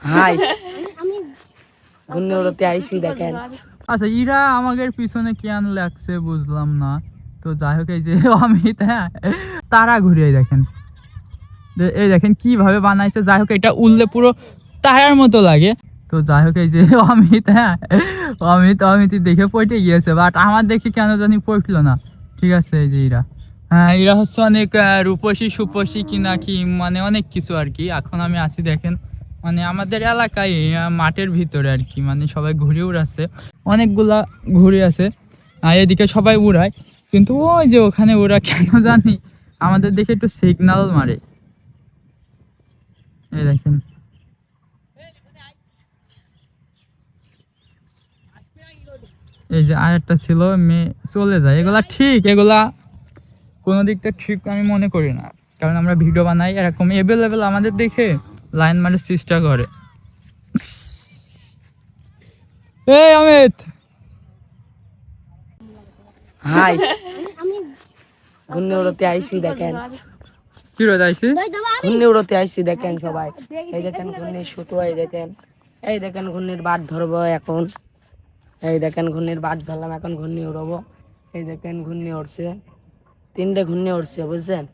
High ঘূর্ণি উড়তে আইছি দেখেন। আচ্ছা ইরা আমাদের পিছনে কেন লাগছে বুঝলাম না। তো যাই হোক এই যে অমিত, হ্যাঁ তারা ঘুরিয়ে দেখেন, এই দেখেন কিভাবে বানাইছে। যাই হোক এটা উড়লে পুরো টায়ার মতো লাগে। তো যাই হোক এই যে অমিত, হ্যাঁ অমিত দেখে পড়ে গিয়েছে, বাট আমার দেখে কেন জানি পড়লো না। ঠিক আছে এই যে এরা, হ্যাঁ এরা হচ্ছে অনেক রূপসী সুপসী কি না কি মানে অনেক কিছু আর কি। এখন আমি আছি দেখেন মানে আমাদের এলাকায় মাঠের ভিতরে আর কি, মানে সবাই ঘুরে উড়াচ্ছে, অনেকগুলা ঘুরে আছে। আর এদিকে সবাই উড়ায়, কিন্তু ওই যে ওখানে ওরা কেন জানি আমাদের দেখে একটু সিগন্যাল মারে। এই দেখেন এই যে আরেকটা ছিল মেয়ে চলে যায়, এগুলা ঠিক, এগুলা কোনো দিক থেকে ঠিক আমি মনে করি না, কারণ আমরা ভিডিও বানাই এরকম এভেলেবেল আমাদের দেখে লাইন মারার চেষ্টা করে। এই অমিত, হাই ঘূর্ণি উড়তে আইছি দেখেন। কি রোদ আইছি? ঘূর্ণি উড়তে আইছি দেখেন সবাই। এই দেখেন ঘূর্ণির সুতো, এই দেখেন ঘূর্ণির বাট ধরবো এখন। এই দেখেন ঘূর্ণির বাট ধরলাম, এখন ঘূর্ণি উড়বো। এই দেখেন ঘূর্ণি উড়ছে, 3টে ঘূর্ণি উড়ছে বুঝছেন,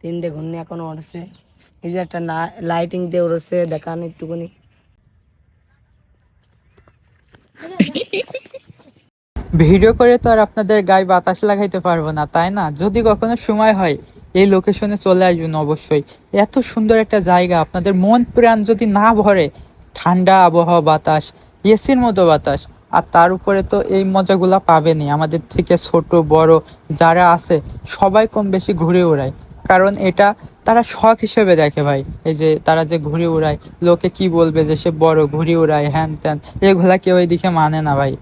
3টে ঘূর্ণি এখন উড়ছে। এই যে একটা লাইটিং দিয়ে উড়ছে দেখান একটুখানি। ভিডিও করে তো আর আপনাদের গায়ে বাতাস লাগাইতে পারবো না, তাই না? যদি কখনো সময় হয় এই লোকেশনে চলে আসবেন অবশ্যই। এত সুন্দর একটা জায়গা, আপনাদের মন প্রাণ যদি না ভরে, ঠান্ডা আবহাওয়া, বাতাস, এসির মতো বাতাস, আর তার উপরে তো এই মজাগুলা পাবেনই। আমাদের থেকে ছোট বড় যারা আছে সবাই কম বেশি ঘুরে ওড়ায়, কারণ এটা তারা শখ হিসেবে দেখে ভাই। এই যে তারা যে ঘুরে উড়ায়, লোকে কি বলবে যে সে বড় ঘুরে উড়ায় হ্যান ত্যান, এগুলা কেউ এই দিকে মানে না ভাই।